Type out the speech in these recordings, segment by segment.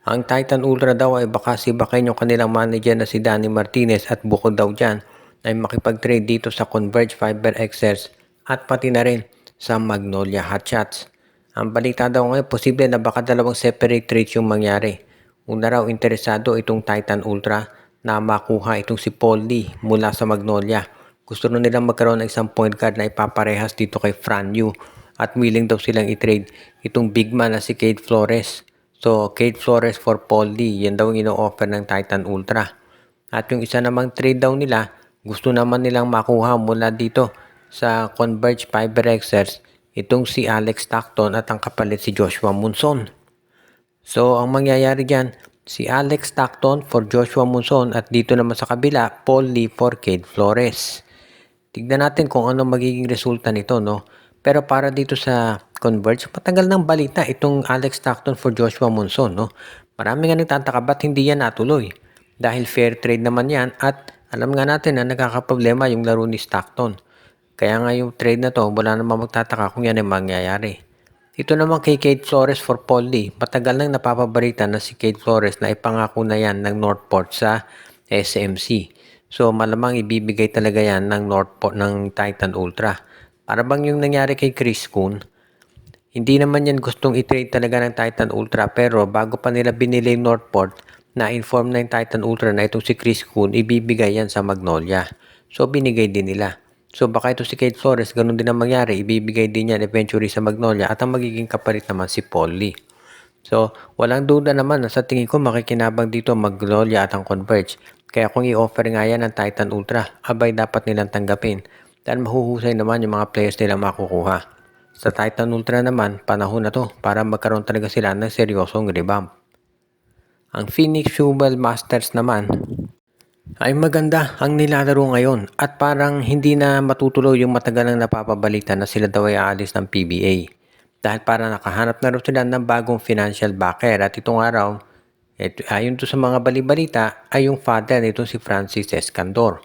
Ang Titan Ultra daw ay baka sibakin yung kanilang manager na si Danny Martinez at bukod daw dyan ay makipag-trade dito sa Converge Fiber XS at pati na rin sa Magnolia Hotshots. Ang balita daw ngayon, posible na baka dalawang separate trades yung mangyari. Una raw interesado itong Titan Ultra na makuha itong si Paul Lee mula sa Magnolia. Gusto na nilang magkaroon ng isang point guard na ipaparehas dito kay Fran Yu at willing daw silang i-trade itong big man na si Cade Flores. So, Cade Flores for Paul Lee, yan daw ang ino-offer ng Titan Ultra. At yung isa namang trade daw nila, gusto naman nilang makuha mula dito sa Converge Fiber Xers, itong si Alex Stockton at ang kapalit si Joshua Monson. So, ang mangyayari dyan, si Alex Stockton for Joshua Monson at dito naman sa kabila, Paul Lee for Cade Flores. Tignan natin kung ano magiging resulta nito, no? Pero para dito sa Converge, matagal ng balita itong Alex Stockton for Joshua Monson, no? Marami nga nagtataka ba't hindi yan natuloy? Dahil fair trade naman yan at alam nga natin na nagkakaproblema yung laro ni Stockton. Kaya nga yung trade na to, wala namang magtataka kung yan ay mangyayari. Ito naman kay Cade Flores for Paul Lee. Matagal nang napapabalita na si Cade Flores na ipangako na yan ng Northport sa SMC. So malamang ibibigay talaga yan ng Northport ng Titan Ultra. Para bang yung nangyari kay Chris Kuhn, hindi naman yan gustong i-trade talaga ng Titan Ultra pero bago pa nila binili yung Northport, na-inform na yung Titan Ultra na itong si Chris Kuhn, ibibigay yan sa Magnolia. So binigay din nila. So baka ito si Cade Flores, ganun din ang mangyari, ibibigay din yan eventually sa Magnolia at ang magiging kapalit naman si Paul Lee. So walang duda naman na sa tingin ko makikinabang dito Magnolia at ang Converge. Kaya kung i-offer nga yan ng Titan Ultra, abay dapat nilang tanggapin. Dahil mahuhusay naman yung mga players nilang makukuha. Sa Titan Ultra naman, panahon na to para magkaroon talaga sila ng seryosong revamp. Ang Phoenix Fuel Masters naman ay maganda ang nilalaro ngayon at parang hindi na matutuloy yung matagal nang napapabalita na sila daw ay aalis ng PBA. Dahil parang nakahanap na rin sila ng bagong financial backer at itong araw, ayon to sa mga balibalita ay yung father nito si Francis Escandor.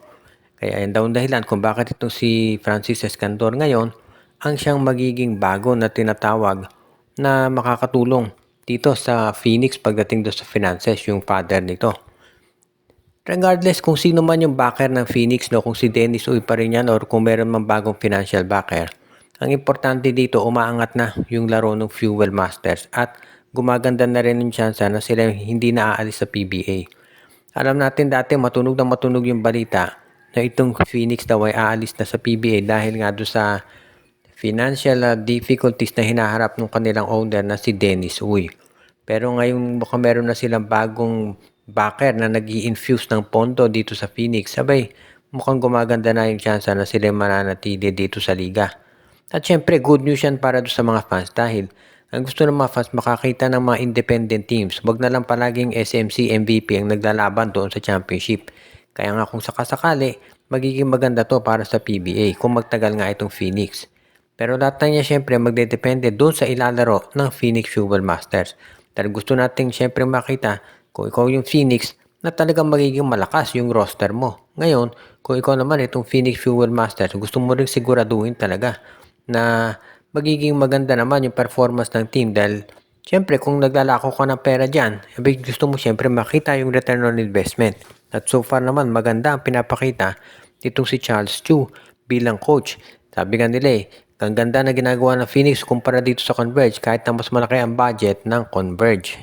Kaya yan daw ang dahilan kung bakit itong si Francis Escandor ngayon ang siyang magiging bago na tinatawag na makakatulong dito sa Phoenix pagdating doon sa finances, yung father nito. Regardless kung sino man yung backer ng Phoenix, no, kung si Dennis Uy pa rin yan or kung meron man bagong financial backer, ang importante dito umaangat na yung laro ng Fuel Masters at gumaganda na rin yung chance na sila hindi na aalis sa PBA. Alam natin dati matunog na matunog yung balita na itong Phoenix daw ay aalis na sa PBA dahil nga doon sa financial difficulties na hinaharap ng kanilang owner na si Dennis Uy. Pero ngayon mukhang meron na silang bagong backer na nag-i-infuse ng pondo dito sa Phoenix. Sabay, mukhang gumaganda na yung chance na sila mananatili dito sa liga. At syempre, good news yan para doon sa mga fans dahil ang gusto ng mga fans makakita ng mga independent teams. Wag na lang palaging SMC MVP ang naglalaban doon sa championship. Kaya nga kung sakasakali, magiging maganda to para sa PBA kung magtagal nga itong Phoenix. Pero lahat na niya syempre magdedepende doon sa ilalaro ng Phoenix Fuel Masters. Dahil gusto nating syempre makita kung ikaw yung Phoenix na talagang magiging malakas yung roster mo. Ngayon, kung ikaw naman itong Phoenix Fuel Masters, gusto mo rin siguraduhin talaga na magiging maganda naman yung performance ng team dahil syempre kung naglalako ka ng pera dyan, gusto mo syempre makita yung return on investment. At so far naman maganda ang pinapakita itong si Charles Chu bilang coach. Sabi nga nila ang ganda na ginagawa ng Phoenix kumpara dito sa Converge kahit na mas malaki ang budget ng Converge.